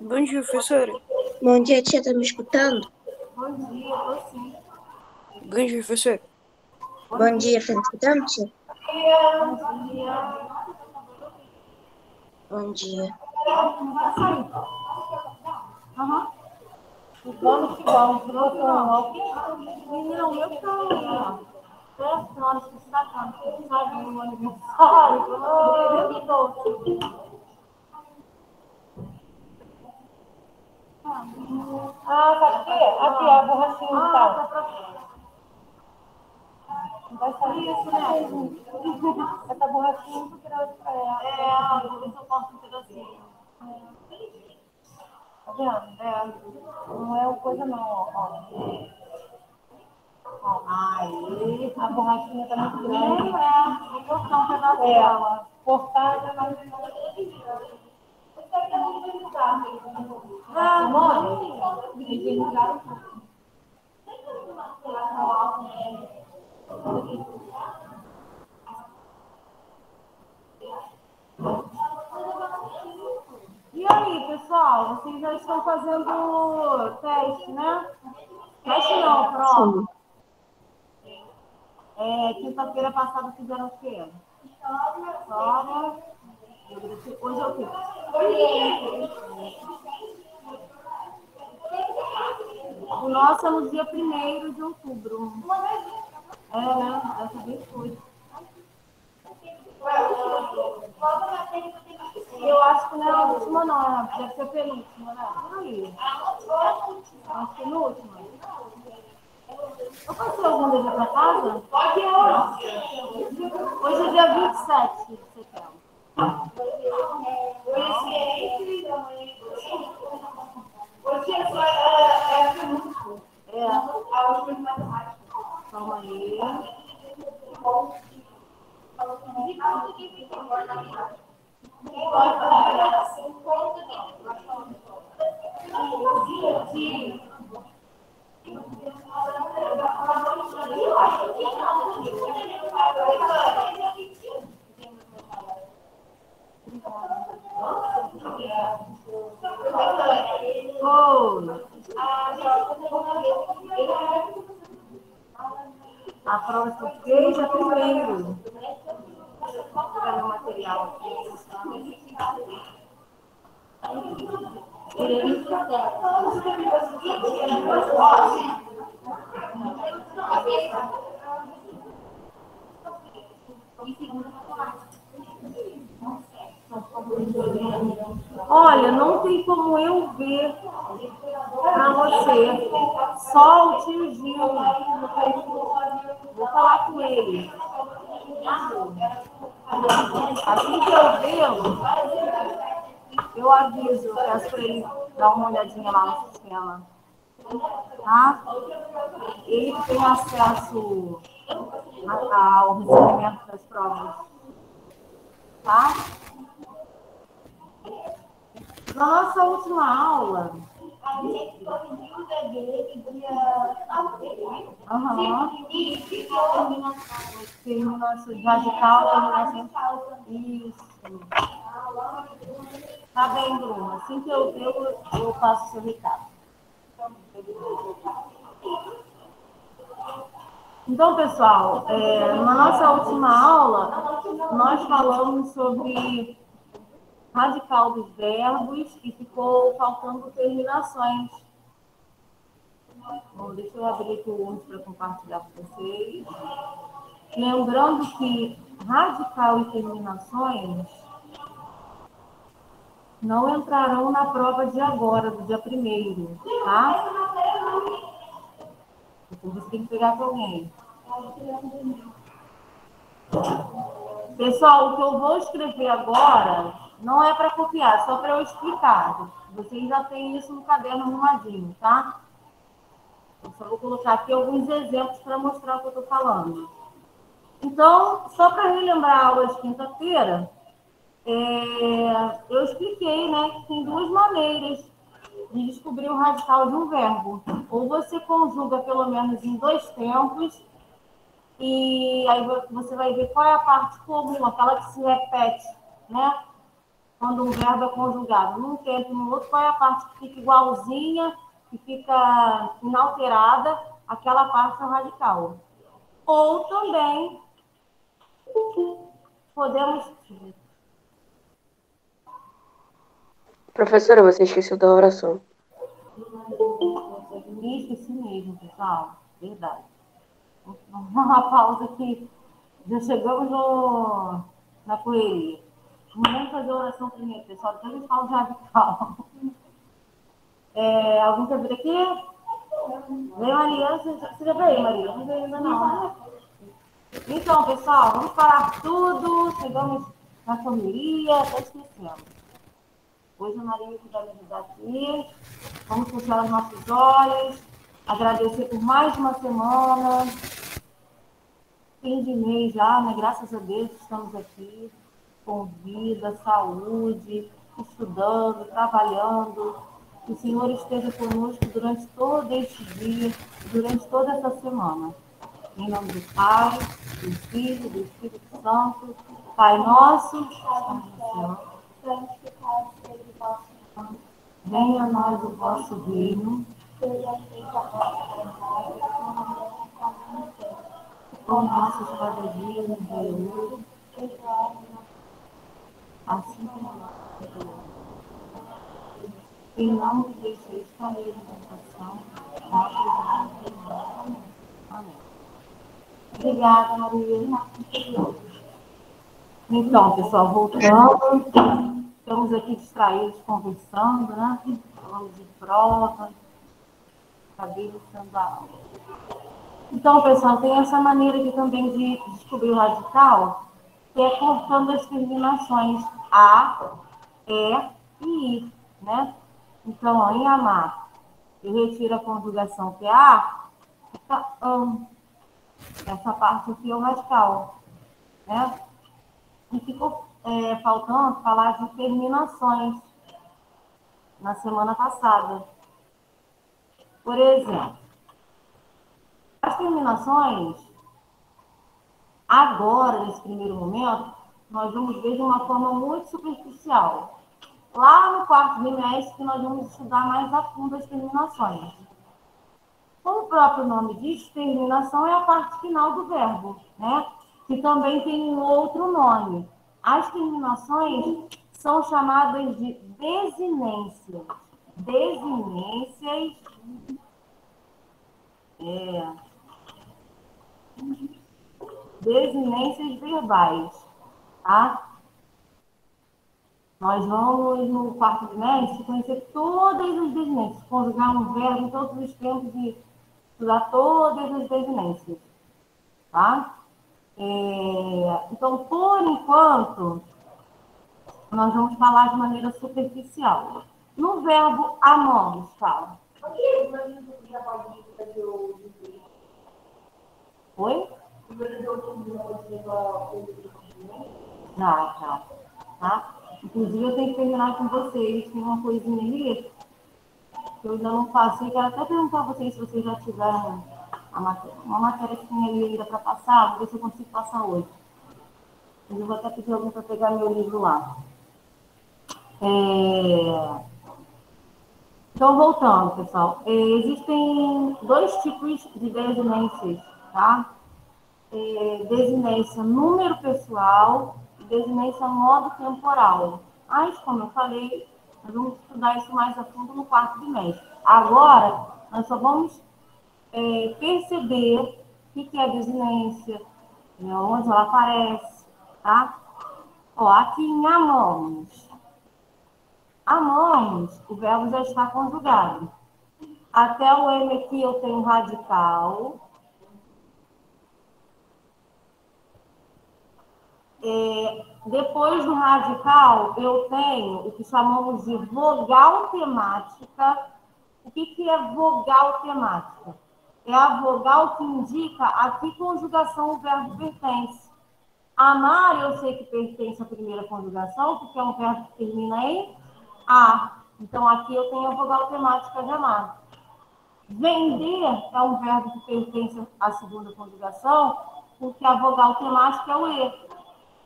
Bom dia, professora. Bom dia, tia, tá me escutando? Bom dia, tô sim. Bom dia, professora. Bom dia, tá me escutando, tia? Bom dia. Bom dia. Vai sair. Aham. O dono que vão, não. Menina, o meu que tá prestando, se sacando, sabe, no aniversário. Ah, sabe o quê? Aqui, a borrachinha e tal. Não vai sair isso, né? Essa borrachinha que eu queria pra ela. Vou ver se eu posso um pedacinho. Tá vendo? Não é o coisa não, ó. Aí, a borrachinha tá muito grande. Vou cortar um pedaço dela. Cortar já vai. Simone? Higienizar um pouco. E aí, pessoal, vocês já estão fazendo teste, né? Teste não, prova. Sim. Quinta-feira passada fizeram o quê? História. Hoje é o quê? O nosso é no dia 1º de outubro. Né? Dessa vez foi. Eu acho que não é a última, não. Deve ser a penúltima, né? Por aí. Acho que é a penúltima. Eu passei algum dia pra casa? Hoje é dia 27 de setembro. Calma aí. Oi. A prova que eu fiz é 1º. Vou pegar meu material aqui. Olha, não tem como eu ver para você. Só o tio Gil. Vou falar com ele. Assim que eu ver, eu aviso, eu peço para ele dar uma olhadinha lá no sistema. Tá? Ele tem acesso ao recebimento das provas. Tá? Na nossa última aula, terminação radical, terminação. Isso. Tá bem, Bruna. Assim que eu passo o seu recado. Então, pessoal, na nossa última aula, nós falamos sobre radical dos verbos e ficou faltando terminações. Bom, deixa eu abrir aqui o Word para compartilhar com vocês. Lembrando que radical e terminações não entrarão na prova de agora, do dia 1º, tá? Então, você tem que pegar com alguém. Pessoal, o que eu vou escrever agora não é para copiar, só para eu explicar. Vocês já têm isso no caderno arrumadinho, tá? Eu só vou colocar aqui alguns exemplos para mostrar o que eu estou falando. Então, só para relembrar a aula de quinta-feira, eu expliquei, né, que tem duas maneiras de descobrir o radical de um verbo. Ou você conjuga pelo menos em 2 tempos, e aí você vai ver qual é a parte comum, aquela que se repete, né? quando um verbo é conjugado num tempo e no outro, qual é a parte que fica igualzinha, que fica inalterada, aquela parte é o radical. Ou também podemos... Professora, você esqueceu da oração. Esqueci mesmo, pessoal. Verdade. Vamos dar uma pausa aqui. Já chegamos na correria. Vamos fazer a oração primeiro, pessoal. Depois a gente fala de radical. Alguém quer vir aqui? Vem, Maria. Você já veio, Maria? Não veio ainda não. Então, pessoal, vamos parar tudo. Chegamos na correria, até esquecemos. Hoje a Maria vai me ajudar aqui. Vamos fechar os nossos olhos. Agradecer por mais uma semana. Fim de mês já, né? Graças a Deus estamos aqui com vida, saúde, estudando, trabalhando. Que o Senhor esteja conosco durante todo este dia, durante toda essa semana. Em nome do Pai, do Filho, do Espírito Santo. Pai nosso, que estás no céu, santificado seja o vosso nome. Venha a nós o vosso reino. Seja feita a vossa vontade, como no céu. O nosso cada dia nos dai hoje, assim como nós perdoamos. E não nos deixeis cair na tentação, mas livrai-nos do mal. Amém. Obrigada, Maria. Então, pessoal, voltando. Estamos aqui distraídos, conversando, né? Falando de prova. Acabei iniciando a aula. Então, pessoal, tem essa maneira aqui também de descobrir o radical, que é cortando as terminações a, e e i, né? Então, ó, em amar, eu retiro a conjugação que é a, fica am. Essa parte aqui é o radical, né? E ficou faltando falar de terminações na semana passada. Por exemplo, as terminações, agora, nesse primeiro momento, nós vamos ver de uma forma muito superficial. Lá no quarto bimestre, nós vamos estudar mais a fundo as terminações. Como o próprio nome diz, terminação é a parte final do verbo, né? Que também tem um outro nome. As terminações são chamadas de desinências. Desinências desinências verbais, tá? Nós vamos, no quarto trimestre, conhecer todas as desinências, conjugar um verbo em todos os tempos e estudar todas as desinências, tá? Então, por enquanto, nós vamos falar de maneira superficial. No verbo amamos, fala. Oi? Já, já. Tá? Inclusive, eu tenho que terminar com vocês. Tem uma coisinha ali que eu ainda não passei. Quero até perguntar a vocês se vocês já tiveram uma matéria que tem ali ainda para passar. Vou ver se eu consigo passar hoje. Mas eu vou até pedir alguém para pegar meu livro lá. Então, voltando, pessoal. Existem dois tipos de desinências, tá? Desinência número pessoal e desinência modo temporal. Mas, como eu falei, nós vamos estudar isso mais a fundo no quarto bimestre. Agora, nós só vamos perceber o que é a desinência, onde ela aparece, tá? Ó, aqui em amamos. Amamos, o verbo já está conjugado. Até o M aqui eu tenho radical. Depois do radical, eu tenho o que chamamos de vogal temática. O que é vogal temática? É a vogal que indica a que conjugação o verbo pertence. Amar, eu sei que pertence à primeira conjugação, porque é um verbo que termina em a. Então, aqui eu tenho a vogal temática de amar. Vender é um verbo que pertence à segunda conjugação, porque a vogal temática é o e.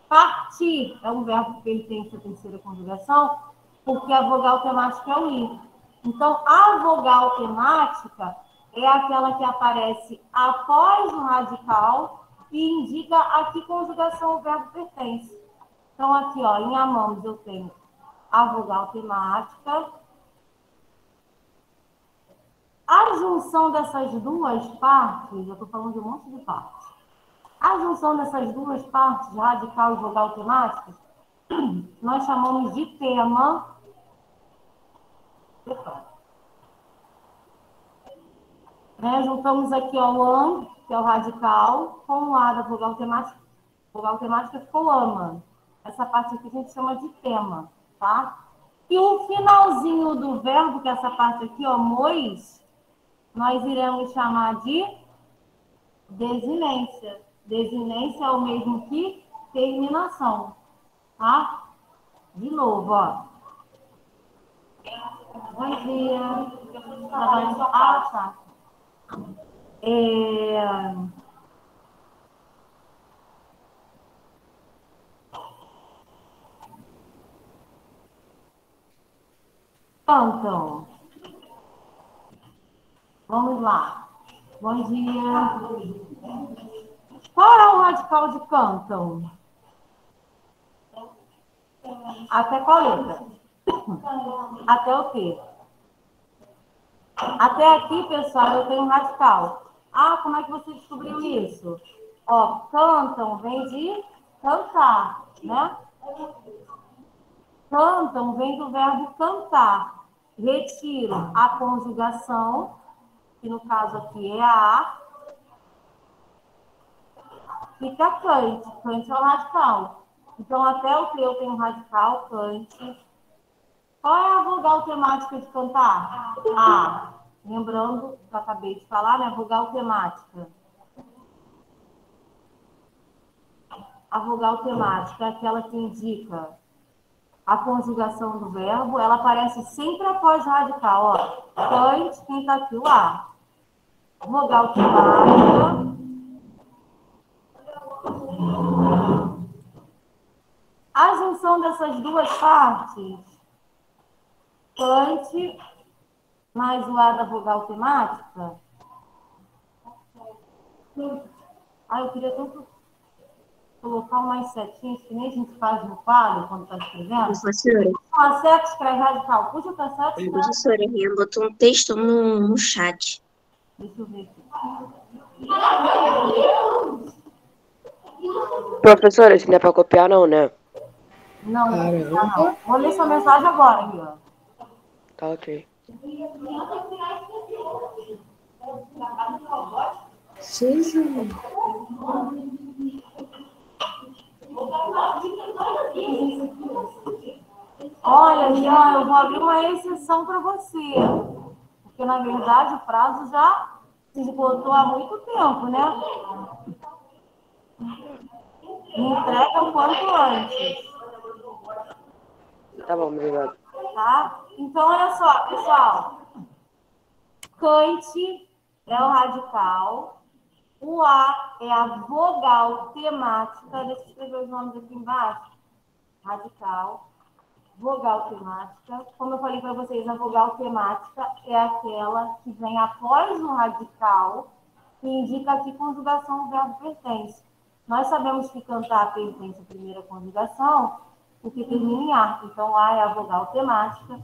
Partir é um verbo que pertence à terceira conjugação, porque a vogal temática é o i. Então, a vogal temática é aquela que aparece após o radical e indica a que conjugação o verbo pertence. Então, aqui, ó, em amamos eu tenho a vogal temática. A junção dessas duas partes, eu estou falando de um monte de partes. A junção dessas duas partes, radical e vogal temática, nós chamamos de tema. Né? Juntamos aqui ó, o am, que é o radical, com o a da vogal temática. Vogal temática ficou ama. Essa parte aqui a gente chama de tema, tá? E o finalzinho do verbo, que é essa parte aqui, ó, mois, nós iremos chamar de desinência. Desinência é o mesmo que terminação, tá? De novo, ó. Bom dia. Ah, tá. Então, vamos lá. Bom dia. Qual é o radical de cantam? Até qual letra? Até o quê? Até aqui, pessoal, eu tenho um radical. Ah, como é que você descobriu isso? Ó, cantam vem de cantar, né? Cantam vem do verbo cantar. Retiro a conjugação, que no caso aqui é a, fica cante. Cante é o radical. Então, até o que eu tenho radical, cante. Qual é a vogal temática de cantar? A. Lembrando, que eu acabei de falar, né? Vogal temática. A vogal temática é aquela que indica a conjugação do verbo. Ela aparece sempre após o radical. Ó. Cante, quem tá aqui? O A. Vogal temática. A junção dessas duas partes, cante mais o A da vogal temática. Ah, eu queria tanto colocar umas setinhas que nem a gente faz no quadro quando está escrevendo. Professora, A seta escreve radical. Puxa para seta, escreve. professora, Rian botou um texto no chat. Deixa eu ver aqui. Professora, isso não é pra copiar, não, né? Não, não. Vou ler sua mensagem agora, aqui, ó. Tá ok. Olha, Jean, eu vou abrir uma exceção para você. Porque, na verdade, o prazo já se esgotou há muito tempo, né? Me entrega o quanto antes. Tá bom, obrigado. Tá? Então, olha só, pessoal. Cante é o radical. O A é a vogal temática. Deixa eu escrever os nomes aqui embaixo. Radical. Vogal temática. Como eu falei para vocês, a vogal temática é aquela que vem após o radical que indica a que conjugação o verbo pertence. Nós sabemos que cantar pertence à primeira conjugação, porque termina em ar. Então, A é a vogal temática.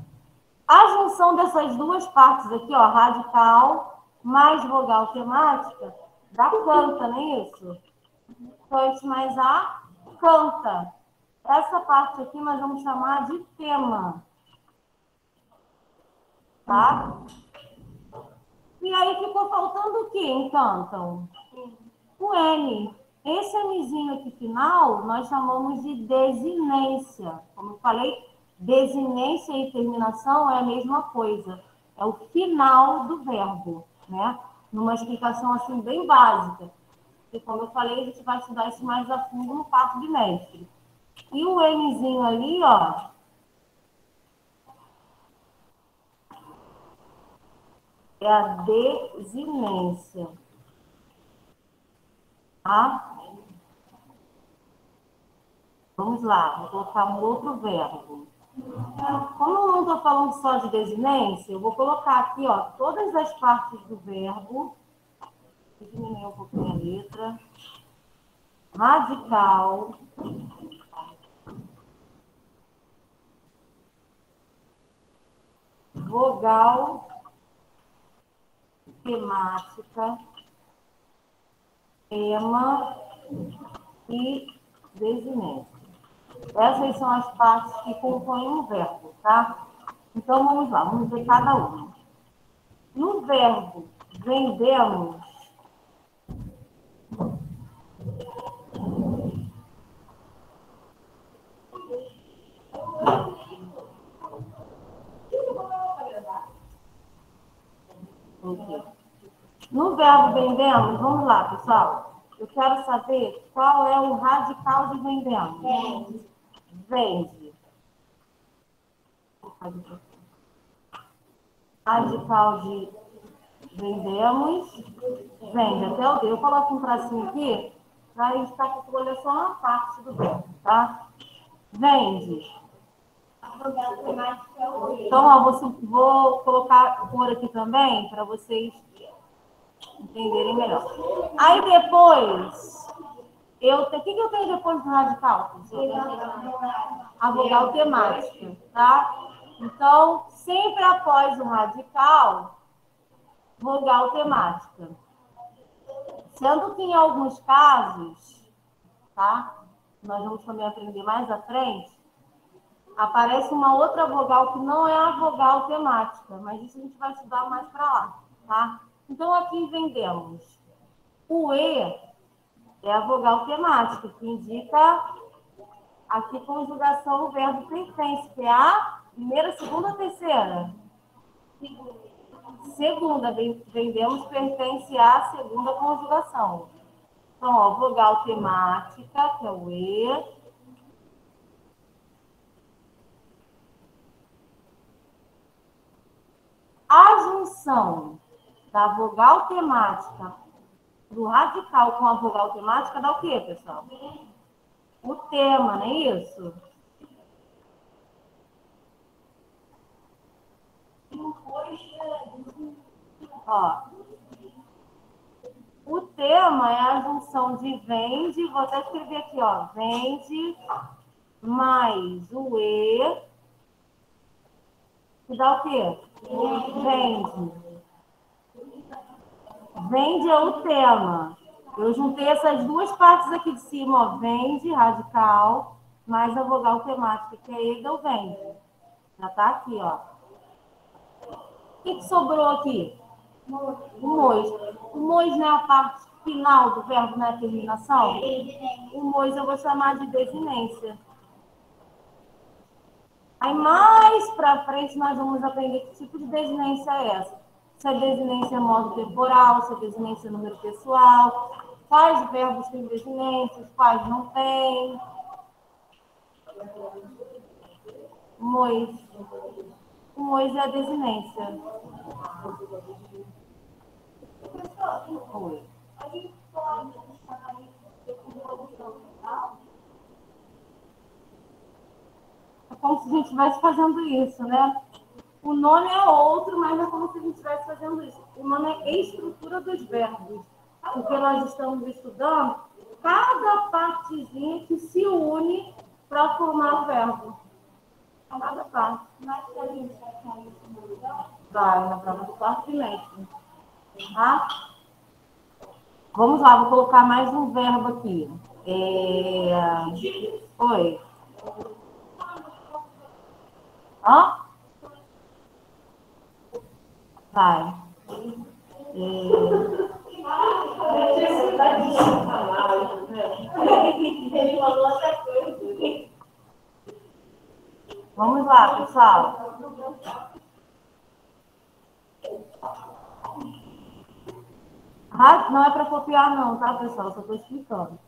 A junção dessas duas partes aqui, ó, radical mais vogal temática, dá canta, não é isso? Cante mais a canta. Essa parte aqui nós vamos chamar de tema. Tá? E aí ficou faltando o quê em cantam? O N. Esse Nzinho aqui final, nós chamamos de desinência. Como eu falei, desinência e terminação é a mesma coisa. É o final do verbo, né? Numa explicação assim bem básica. E como eu falei, a gente vai estudar isso mais a fundo no quarto bimestre. E o Nzinho ali, ó, é a desinência. Tá? lá, vou colocar um outro verbo. Como eu não estou falando só de desinência, eu vou colocar aqui, ó, todas as partes do verbo. Vou diminuir um pouquinho a letra. Radical. Vogal. Temática. Tema e desinência. Essas são as partes que compõem um verbo, tá? Então, vamos lá, vamos ver cada uma. No verbo vendemos, no verbo vendemos, vamos lá, pessoal. Eu quero saber qual é o radical de vendemos. Vende. Radical de vendemos, vende. Até o D. Eu coloco um tracinho aqui para estar calculando só uma parte do verbo, tá? Vende. Então, ó, vou colocar cor aqui também para vocês entenderem melhor. Aí depois, o que eu tenho depois do radical? A vogal temática, tá? Então, sempre após o radical, vogal temática. Sendo que em alguns casos, tá? Nós vamos também aprender mais à frente, aparece uma outra vogal que não é a vogal temática, mas isso a gente vai estudar mais para lá, tá? Então, aqui vendemos. O E é a vogal temática, que indica aqui conjugação do verbo pertence, que é a primeira, segunda ou terceira? Segunda. Vendemos pertence à segunda conjugação. Então, ó, vogal temática, que é o E. A junção da vogal temática do radical com a vogal temática dá o quê, pessoal? O tema, não é isso? Ó, o tema é a junção de vende, vou até escrever aqui, ó, vende mais o E, que dá o quê? Vende. Vende é o tema. Eu juntei essas duas partes aqui de cima, ó, vende, radical, mais a vogal temática, que é E, deu vende. Já tá aqui, ó. O que sobrou aqui? O mois. O mois não é a parte final do verbo na terminação? O mois eu vou chamar de desinência. Aí mais para frente nós vamos aprender que tipo de desinência é essa. Se é desinência modo temporal, se é desinência número pessoal, quais verbos têm desinências, quais não têm. Mois. O mois é a desinência. Oi. É como se a gente estivesse fazendo isso, né? O nome é outro, mas é como se a gente estivesse fazendo isso. O nome é estrutura dos verbos. Porque nós estamos estudando cada partezinha que se une para formar o verbo. Cada parte. Vai, na prova do quarto trimestre. Tá? Vamos lá, vou colocar mais um verbo aqui. Oi. Hã? Vai. Vamos lá, pessoal. Não é para copiar, não, tá, pessoal? Só estou explicando.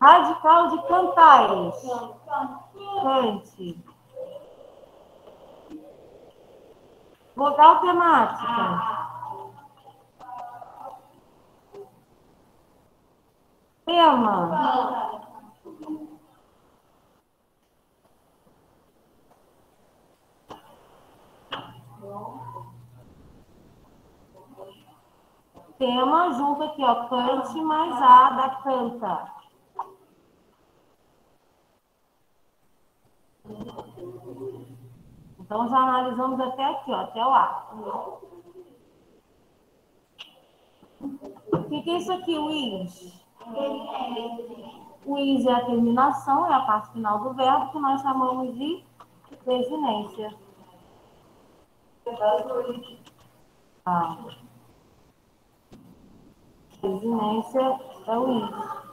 Radical de cantares. Cante. Vogal temática. Tema. Tema junto aqui, ó, cante mais a da canta. Então, já analisamos até aqui, ó, até o A. O que é isso aqui, o is? O is é a terminação, é a parte final do verbo, que nós chamamos de desinência. Ah. Desinência é o is.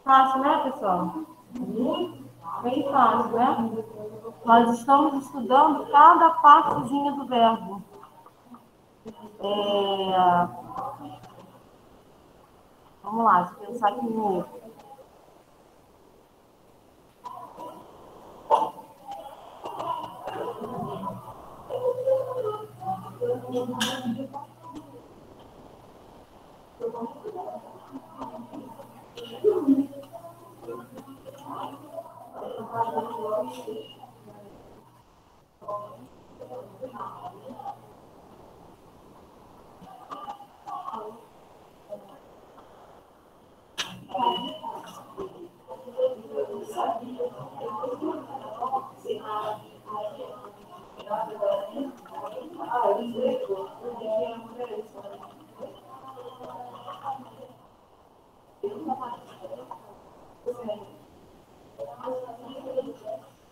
Fácil, né, pessoal? Bem fácil, né? Nós estamos estudando cada partezinha do verbo. Vamos lá, deixa eu pensar aqui no outro.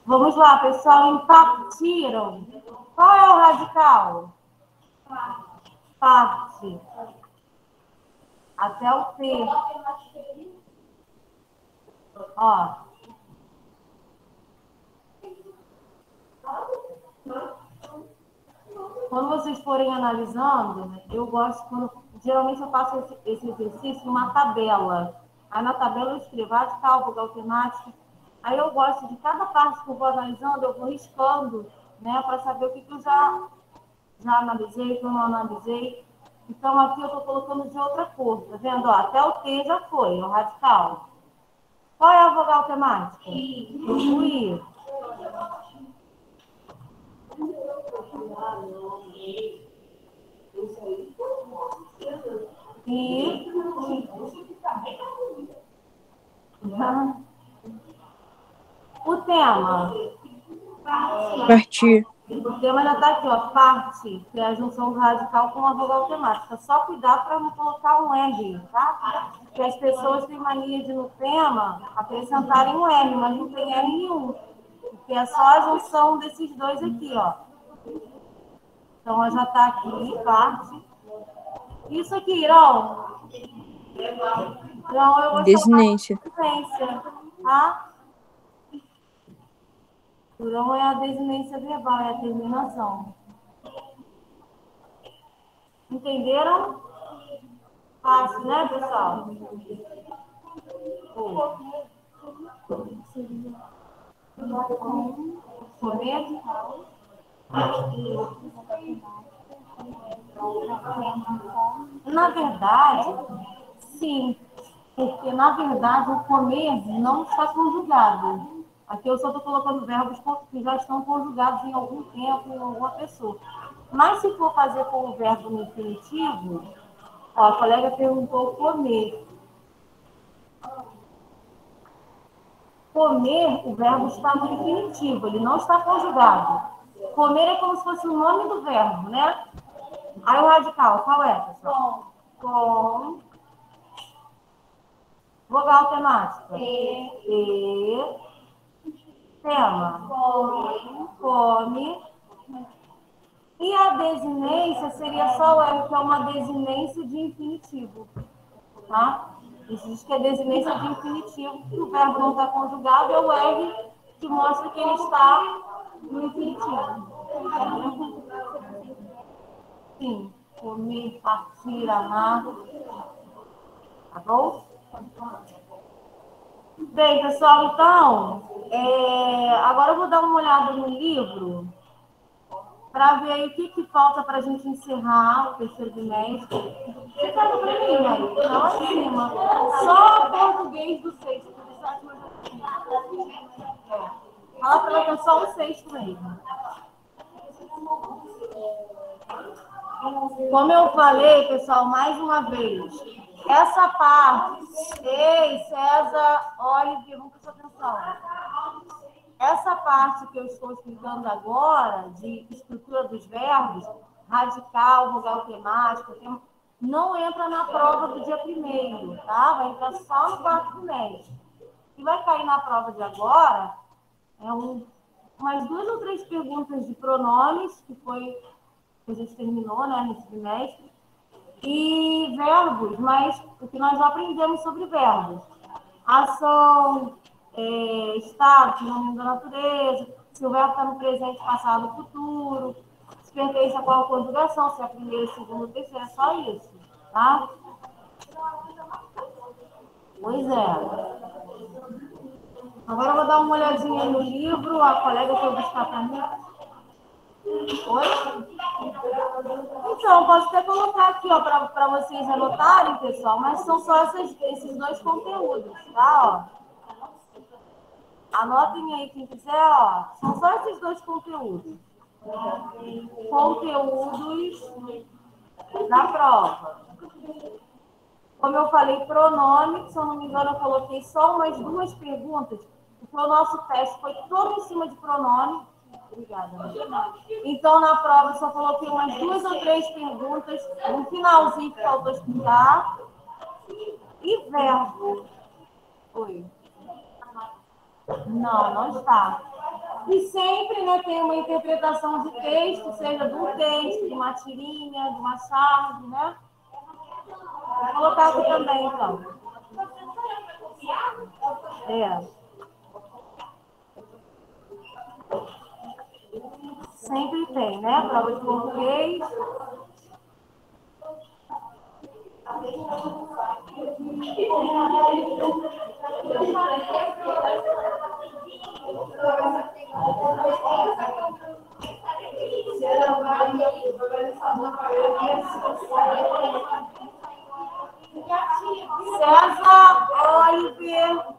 Vamos lá, pessoal. Impartiram. Qual é o radical? Parte. Até o T. Ó. Quando vocês forem analisando, eu gosto, geralmente eu faço esse exercício numa tabela. Aí na tabela eu escrevo radical, vogal temática. Aí eu gosto de cada parte que eu vou analisando, eu vou riscando, né, para saber o que eu já analisei, o que eu não analisei. Então aqui eu estou colocando de outra cor, tá vendo? Ó, até o T já foi, o radical. Qual é a vogal temática? O I. E o tema? Partir. O tema ainda está aqui, ó, parte, que é a junção do radical com a vogal temática. Só cuidado para não colocar um R, tá? Porque as pessoas têm mania de, no tema, acrescentarem um R, mas não tem R nenhum. Porque é só a junção desses dois aqui, ó. Então, ela já está aqui, parte. Isso aqui, Irão. Então, eu vou Desinência. chamar de desinência, tá? Irão é a desinência verbal, é a terminação. Entenderam? Fácil, né, pessoal? Comer? Na verdade, sim. Porque, na verdade, o comer não está conjugado. Aqui eu só estou colocando verbos que já estão conjugados em algum tempo, em alguma pessoa. Mas se for fazer com o verbo no infinitivo, ó, a colega perguntou comer. Comer, o verbo está no infinitivo, ele não está conjugado. Comer é como se fosse o nome do verbo, né? Aí o radical, qual é, pessoal? Com. Vogal temática. E. Tema. Come. E a desinência seria só o R, que é uma desinência de infinitivo. Tá? Isso diz que é desinência de infinitivo, que o verbo não está conjugado, é o R que mostra que ele está no infinitivo. Sim, comer, partir, amar. Tá bom? Bem, pessoal, então, agora eu vou dar uma olhada no livro para ver aí o que falta para a gente encerrar o terceiro bimestre. Fica para mim, né? Não acima. Só português do sexto. Fala para ela que é só o sexto mesmo. Como eu falei, pessoal, mais uma vez, essa parte... Ei, César, Oliver, vamos prestar atenção. Essa parte que eu estou explicando agora, de estrutura dos verbos, radical, vogal temático, não entra na prova do dia 1º, tá? Vai entrar só no quarto trimestre. O que vai cair na prova de agora é umas 2 ou 3 perguntas de pronomes, que foi que a gente terminou, né, nesse trimestre, e verbos, mas o que nós já aprendemos sobre verbos. Ação, estado, fenômeno da natureza, se o verbo está no presente, passado ou futuro, se pertence a qual conjugação, se é a primeira, segunda ou terceira, é só isso, tá? Pois é. Agora eu vou dar uma olhadinha no livro, a colega foi buscar para mim. Oi? Então, posso até colocar aqui, ó, para vocês anotarem, pessoal, mas são só esses 2 conteúdos, tá? Ó. Anotem aí quem quiser, ó. São só esses 2 conteúdos. Conteúdos da prova. Como eu falei, pronome, se eu não me engano, eu coloquei só umas 2 perguntas, porque o nosso teste foi todo em cima de pronome. Obrigada. Então, na prova, eu só coloquei umas 2 ou 3 perguntas, no finalzinho que faltou explicar. E verbo. Oi. Não está. E sempre, né, tem uma interpretação de texto, seja de um texto, de uma tirinha, de uma charge, né? Vou colocar aqui também, então. Sempre tem, né? Prova de português. César, Oliver.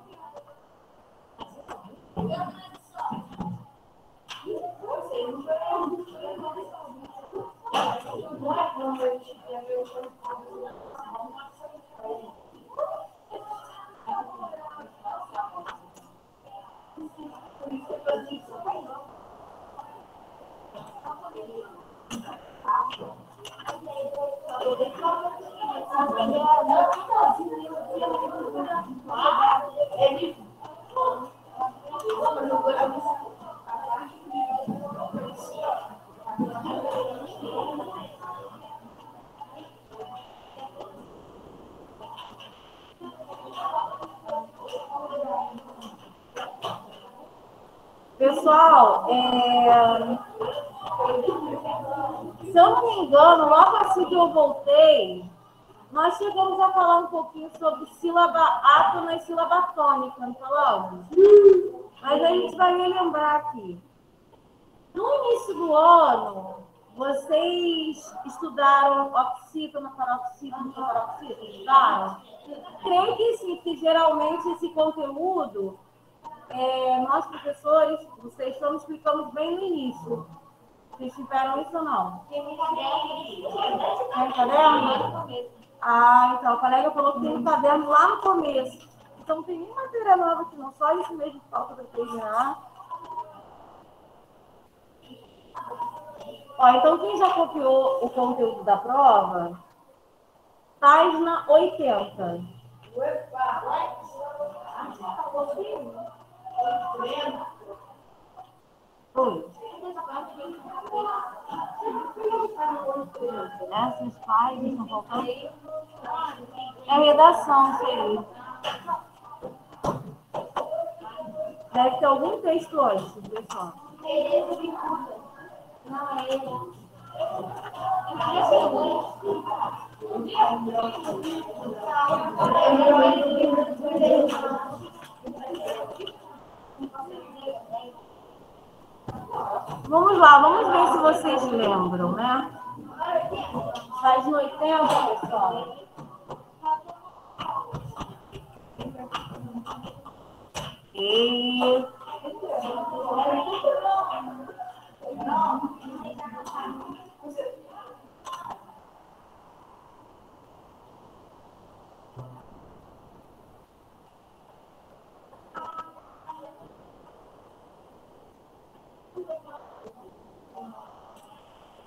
Pessoal, se eu não me engano, logo assim que eu voltei, nós chegamos a falar um pouquinho sobre sílaba átona e sílaba tônica, não falamos? Mas a gente vai relembrar aqui. No início do ano, vocês estudaram oxítono, paroxítono, paroxítono? Estudaram? Creio que sim, que geralmente esse conteúdo, nós professores, vocês estão explicando bem no início. Vocês tiveram isso ou não? Tem caderno? Ah, então, a colega falou que tem um caderno lá no começo. Então, não tem nenhuma matéria nova aqui, não. Só isso mesmo que falta para terminar. Ó, então, quem já copiou o conteúdo da prova, página 80. Oi. Essas páginas estão faltando? É redação, isso aí. Deve ter algum texto antes, pessoal. Vamos lá, vamos ver se vocês lembram, né? Página 80, pessoal. E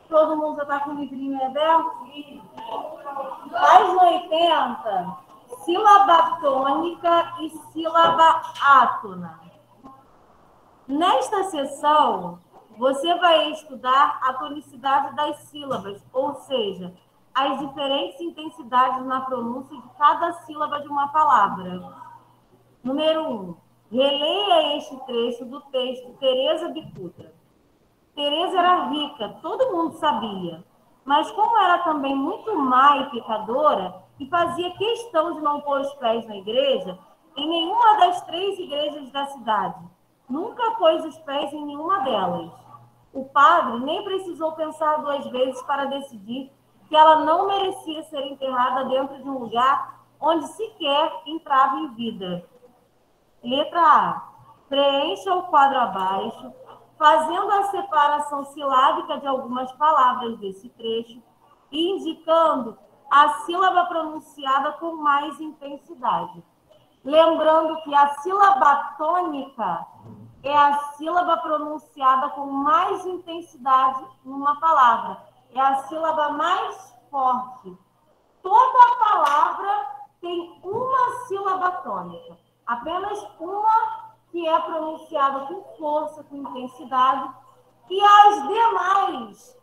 Todo mundo já está com o livrinho aberto? Página 80. Sílaba tônica e sílaba átona. Nesta sessão, você vai estudar a tonicidade das sílabas, ou seja, as diferentes intensidades na pronúncia de cada sílaba de uma palavra. Número 1. Releia este trecho do texto Teresa Bicuda. Teresa era rica, todo mundo sabia, mas como era também muito má e pecadora e fazia questão de não pôr os pés na igreja, em nenhuma das 3 igrejas da cidade, nunca pôs os pés em nenhuma delas. O padre nem precisou pensar 2 vezes para decidir que ela não merecia ser enterrada dentro de um lugar onde sequer entrava em vida. Letra A. Preencha o quadro abaixo, fazendo a separação silábica de algumas palavras desse trecho e indicando a sílaba pronunciada com mais intensidade. Lembrando que a sílaba tônica é a sílaba pronunciada com mais intensidade numa palavra. É a sílaba mais forte. Toda palavra tem uma sílaba tônica. Apenas uma que é pronunciada com força, com intensidade, e as demais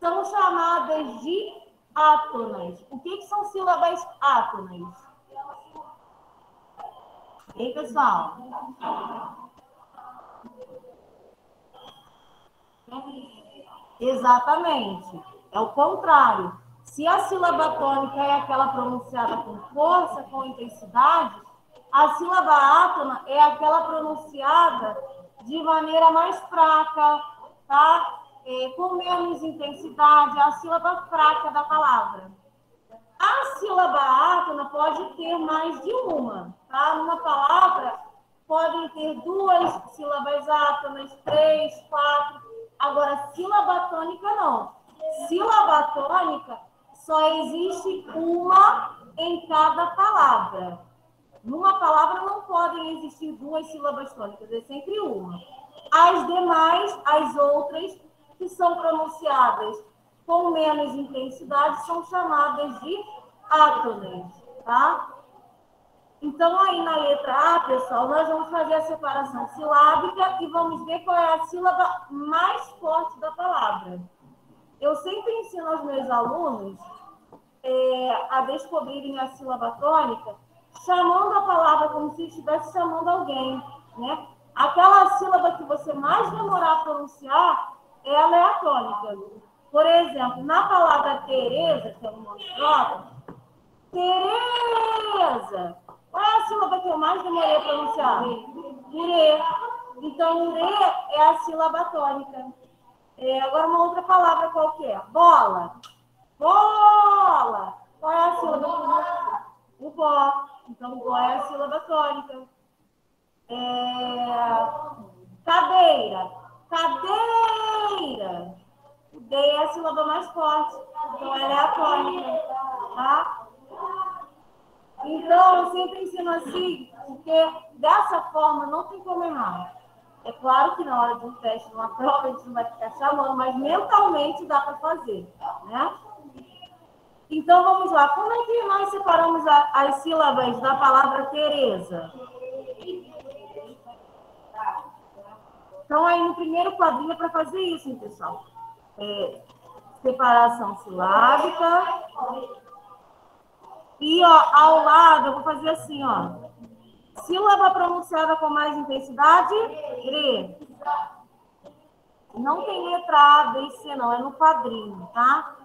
são chamadas de átonas. O que são sílabas átonas? Ei, pessoal? Exatamente. É o contrário. Se a sílaba tônica é aquela pronunciada com força, com intensidade, a sílaba átona é aquela pronunciada de maneira mais fraca, tá? Com menos intensidade, a sílaba fraca da palavra. A sílaba átona pode ter mais de uma, tá? Numa palavra, podem ter 2 sílabas átonas, 3, 4. Agora, sílaba tônica não. Sílaba tônica só existe uma em cada palavra. Numa palavra não podem existir 2 sílabas tônicas, é sempre uma. As demais, as outras, que são pronunciadas com menos intensidade, são chamadas de átonas, tá? Então, aí na letra A, pessoal, nós vamos fazer a separação silábica e vamos ver qual é a sílaba mais forte da palavra. Eu sempre ensino aos meus alunos a descobrirem a sílaba tônica, chamando a palavra como se estivesse chamando alguém, né? Aquela sílaba que você mais demorar a pronunciar, ela é a tônica. Por exemplo, na palavra Teresa, que é o nome próprio, Teresa. Qual é a sílaba que eu mais demorei a pronunciar? Ure. Então, ure é a sílaba tônica. Agora, uma outra palavra qualquer. Bola. Bola. Qual é a sílaba? O bó. Então, o bó é a sílaba tônica. Cadeira. Cadeira. O D é a sílaba mais forte. Então, ela é a tônica. Tá? Então, eu sempre ensino assim, porque dessa forma não tem como errar. É claro que na hora de um teste, numa prova, a gente não vai ficar chamando, mas mentalmente dá para fazer, né? Então, vamos lá. Como é que nós separamos as sílabas da palavra Teresa? Então, aí no primeiro quadrinho é para fazer isso, hein, pessoal? Separação silábica. E, ó, ao lado, eu vou fazer assim, ó. Sílaba pronunciada com mais intensidade, re. Não tem letra A, B e C, não. É no quadrinho, tá?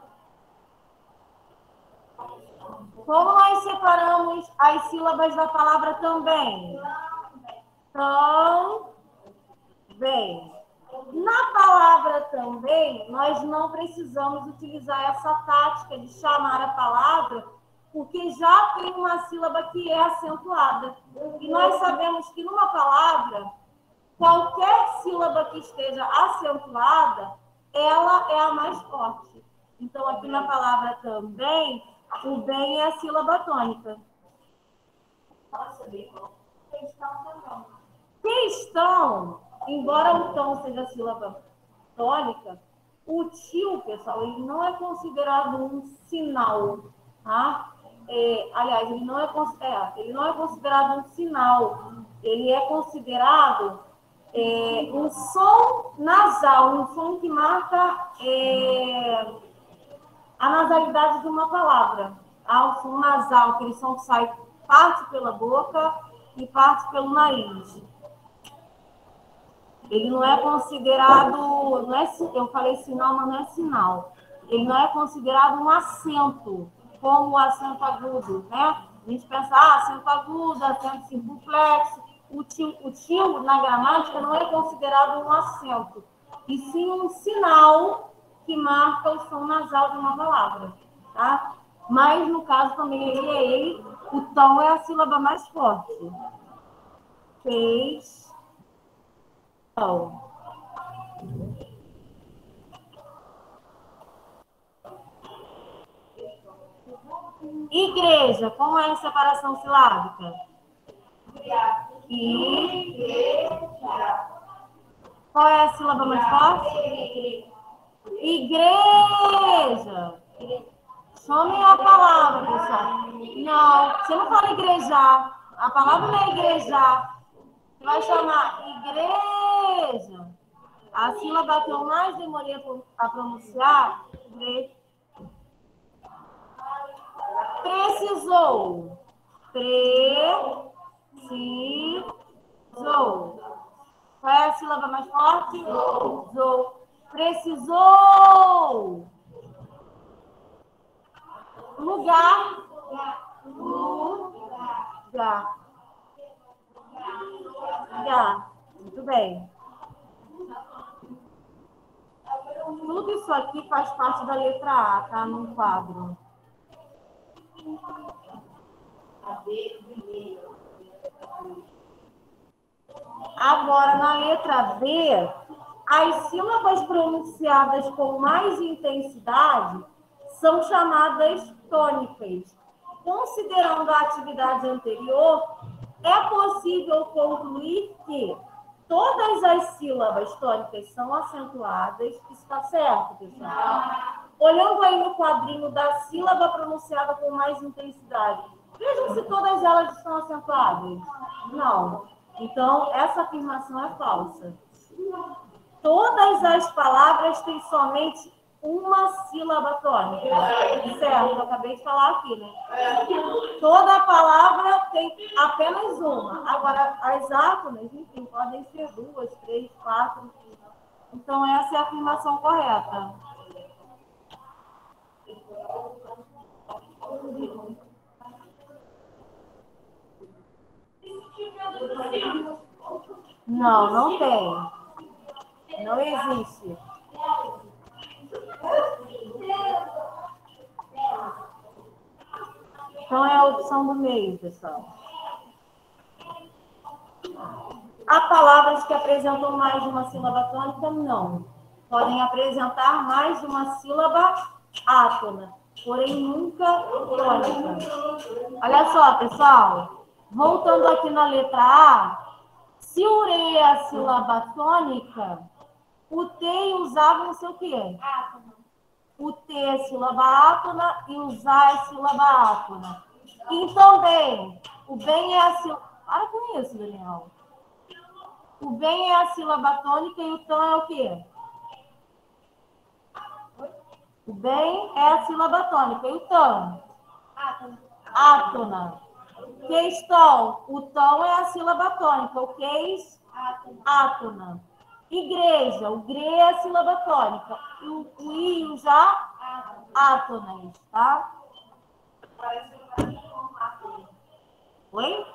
Como nós separamos as sílabas da palavra também? Também. Na palavra também, nós não precisamos utilizar essa tática de chamar a palavra, porque já tem uma sílaba que é acentuada. E nós sabemos que numa palavra, qualquer sílaba que esteja acentuada, ela é a mais forte. Então, aqui na palavra também, o bem é a sílaba tônica. Questão embora o tom seja a sílaba tônica, o tio, pessoal, ele não é considerado um sinal, tá? Aliás, ele não é considerado um sinal, ele é considerado um som nasal, um som que marca a nasalidade de uma palavra. Há o som nasal, aquele som que sai parte pela boca e parte pelo nariz. Ele não é considerado, não é, eu falei sinal, mas não é sinal. Ele não é considerado um acento, como o acento agudo, né? A gente pensa, acento agudo, acento circunflexo. O tio, na gramática, não é considerado um acento, e sim um sinal que marca o som nasal de uma palavra, tá? Mas, no caso, também o tom é a sílaba mais forte. Fez, tom. Igreja, como é a separação silábica? Qual é a sílaba mais forte? Igreja. Somem a palavra, pessoal. Não, você não fala igrejar. A palavra não é igrejar. Você vai chamar igreja. A sílaba que eu mais demorei a pronunciar, igreja. Precisou. Precisou. Qual é a sílaba mais forte? Zou. Precisou. Lugar. Lugar. Lugar. Muito bem. Tudo isso aqui faz parte da letra A, tá? No quadro. Agora, na letra B, as sílabas pronunciadas com mais intensidade são chamadas tônicas. Considerando a atividade anterior, é possível concluir que todas as sílabas tônicas são acentuadas. Isso está certo, pessoal? Olhando aí no quadrinho da sílaba pronunciada com mais intensidade, vejam se todas elas estão acentuadas. Não. Então, essa afirmação é falsa. Todas as palavras têm somente uma sílaba tônica. Certo, eu acabei de falar aqui, né? Toda palavra tem apenas uma. Agora, as átonas, enfim, podem ser 2, 3, 4. Então, essa é a afirmação correta. Não, não tem. Não existe. Então é a opção do meio, pessoal. Há palavras que apresentam mais de uma sílaba tônica? Não. Podem apresentar mais de uma sílaba átona, porém nunca tônica. Olha só, pessoal. Voltando aqui na letra A, se o re é a sílaba tônica, o T usavam o seu quê? O T é sílaba átona e o ZA é sílaba átona. E também, o bem é a sílaba... Para com isso, Daniel. O bem é a sílaba tônica e o tão é o quê? O bem é a sílaba tônica e o tão? Átona. Questão, o tão é a sílaba tônica, o queis? Átona. Igreja, o gre é a sílaba tônica, o i e o já? Átonas, tá? Oi?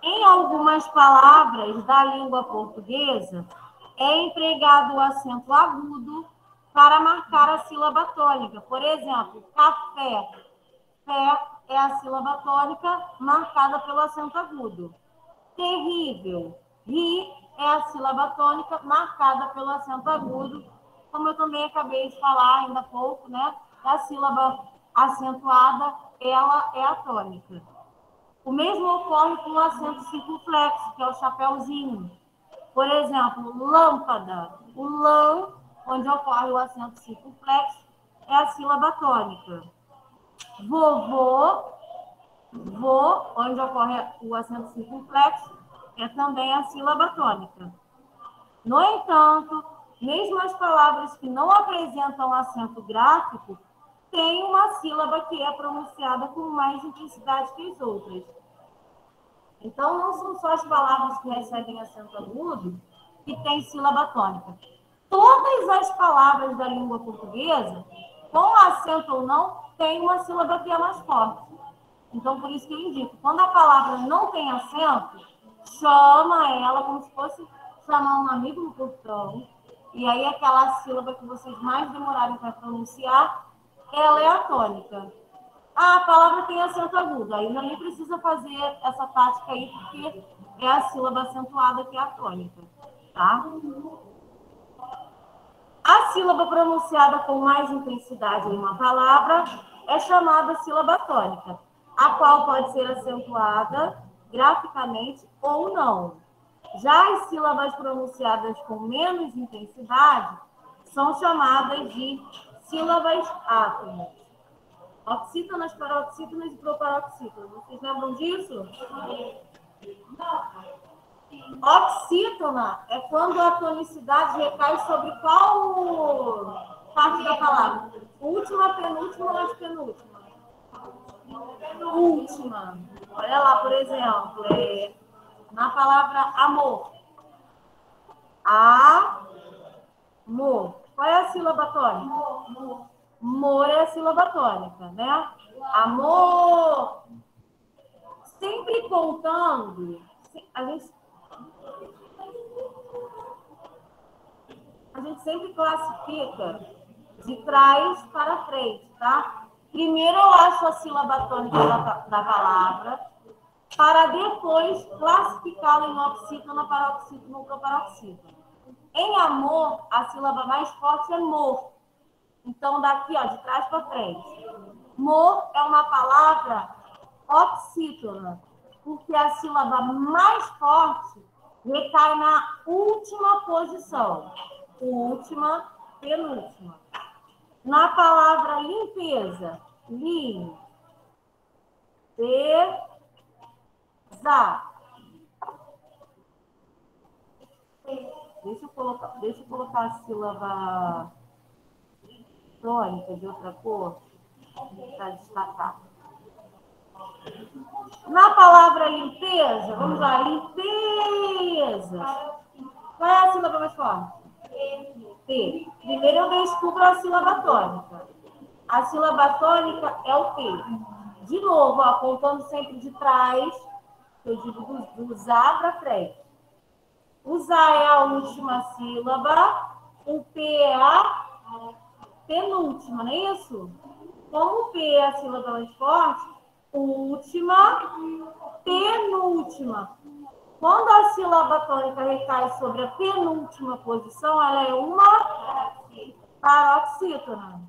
Em algumas palavras da língua portuguesa, é empregado o acento agudo para marcar a sílaba tônica. Por exemplo, café. Fé é a sílaba tônica marcada pelo acento agudo. Terrível. Ri é a sílaba tônica marcada pelo acento agudo. Como eu também acabei de falar ainda há pouco, né? A sílaba acentuada, ela é a tônica. O mesmo ocorre com o acento circunflexo, que é o chapéuzinho. Por exemplo, lâmpada. O lã, onde ocorre o acento circunflexo, é a sílaba tônica. Vovô, vô, onde ocorre o acento circunflexo, é também a sílaba tônica. No entanto, mesmo as palavras que não apresentam acento gráfico têm uma sílaba que é pronunciada com mais intensidade que as outras. Então, não são só as palavras que recebem acento agudo que têm sílaba tônica. Todas as palavras da língua portuguesa, com acento ou não, têm uma sílaba que é mais forte. Então, por isso que eu indico, quando a palavra não tem acento, chama ela como se fosse chamar um amigo no portão, e aí aquela sílaba que vocês mais demorarem para pronunciar, ela é a tônica. Ah, a palavra tem acento agudo, aí nem precisa fazer essa tática aí, porque é a sílaba acentuada que é a tônica, tá? A sílaba pronunciada com mais intensidade em uma palavra é chamada sílaba tônica, a qual pode ser acentuada graficamente ou não. Já as sílabas pronunciadas com menos intensidade são chamadas de sílabas átonas. Oxítonas, paroxítonas e proparoxítonas. Vocês lembram disso? Oxítona é quando a tonicidade recai sobre qual parte da palavra? Última, penúltima ou antepenúltima? Última. Olha lá, por exemplo, na palavra amor. Amor. Qual é a sílaba tônica? Mor é a sílaba tônica, né? Amor. Sempre contando, a gente sempre classifica de trás para frente, tá? Primeiro eu acho a sílaba tônica da palavra, para depois classificá-la em oxítona, paroxítona ou proparoxítona. Em amor, a sílaba mais forte é mor. Então, daqui, ó, de trás para frente. Mor é uma palavra oxítona, porque a sílaba mais forte recai na última posição. Última, penúltima. Na palavra limpeza, limpeza. Deixa eu colocar a sílaba tônica de outra cor para destacar. Na palavra limpeza, vamos lá, limpeza. Qual é a sílaba mais forte? T. Primeiro eu descubro a sílaba tônica. A sílaba tônica é o T. De novo, ó, contando sempre de trás, eu digo do Zá para frente. O Zá é a última sílaba, o P é a penúltima, não é isso? Como o P é a sílaba mais forte, última, penúltima. Quando a sílaba tônica recai sobre a penúltima posição, ela é uma paroxítona.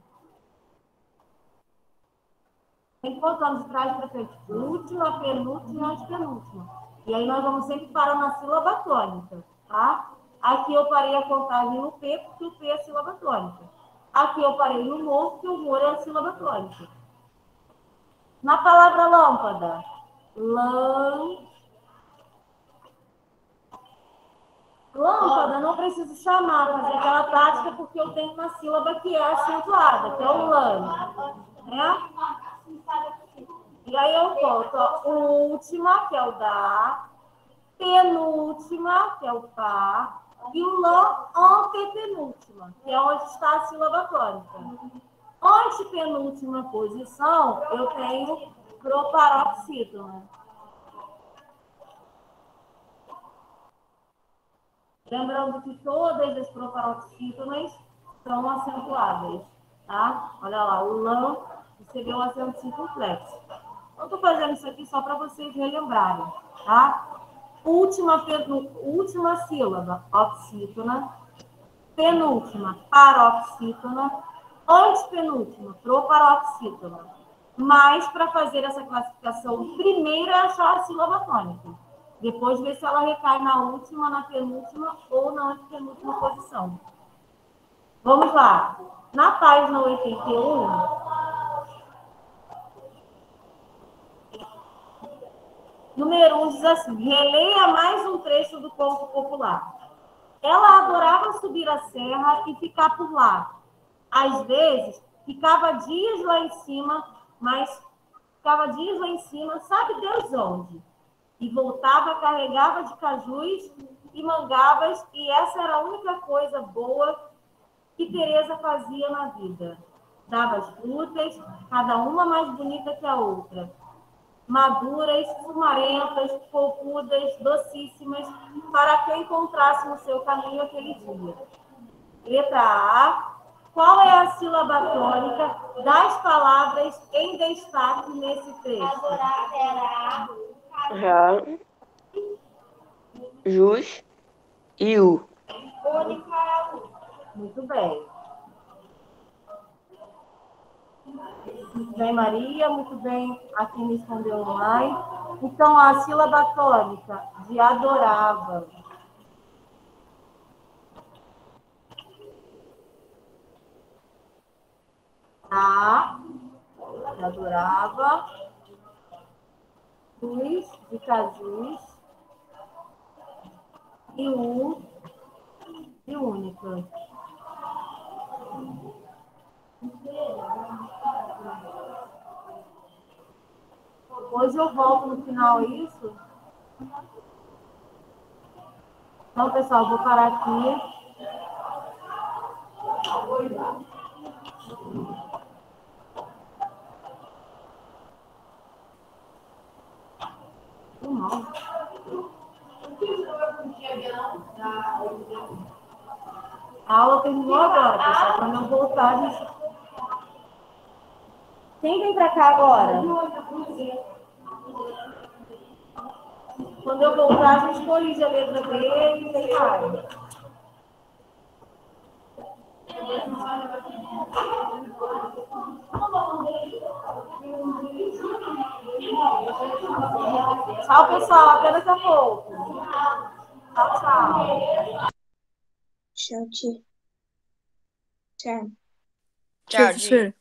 Sempre voltando de trás para frente. Última, penúltima e antepenúltima. E aí nós vamos sempre parar na sílaba tônica, tá? Aqui eu parei a contagem no P, porque o P é a sílaba tônica. Aqui eu parei no mor, porque o mor é a sílaba tônica. Na palavra lâmpada, lâmpada, não preciso chamar, fazer aquela tática, porque eu tenho uma sílaba que é acentuada, que é o lã, né? E aí eu boto a última, que é o da, penúltima, que é o pá, e o lã antepenúltima, que é onde está a sílaba tônica. Antepenúltima posição, eu tenho proparoxítona. Lembrando que todas as proparoxítonas são acentuadas, tá? Olha lá, o lã recebeu um acento circunflexo. Eu estou fazendo isso aqui só para vocês relembrarem, tá? Última sílaba, oxítona. Penúltima, paroxítona. Antepenúltima, proparoxítona. Mas, para fazer essa classificação, primeiro é achar a sílaba tônica. Depois ver se ela recai na última, na penúltima ou na antepenúltima posição. Vamos lá. Na página 81, número 1 diz assim: releia mais um trecho do conto popular. Ela adorava subir a serra e ficar por lá. Às vezes, ficava dias lá em cima, sabe Deus onde? E voltava, carregava de cajus e mangabas, e essa era a única coisa boa que Teresa fazia na vida. Dava as frutas, cada uma mais bonita que a outra. Maduras, fumarentas, polpudas, docíssimas, para que encontrasse no seu caminho aquele dia. Letra A. Qual é a sílaba tônica das palavras em destaque nesse trecho? Ra, jus e u. Muito bem. Muito bem, Maria. Muito bem, a quem respondeu online. Então, a sílaba tônica de adorava. A, de adorava. Jus, de cajus. E U, de única. Hoje eu volto no final, é isso? Então, pessoal, vou parar aqui. A aula terminou agora, pessoal. Quando eu voltar, a gente... Quem vem para cá agora? Quando eu voltar, a gente corrige a letra B e tem mais. Tchau, pessoal. Até daqui a pouco. Tchau, tchau. Tchau, tia. Tchau. Tchau, professor.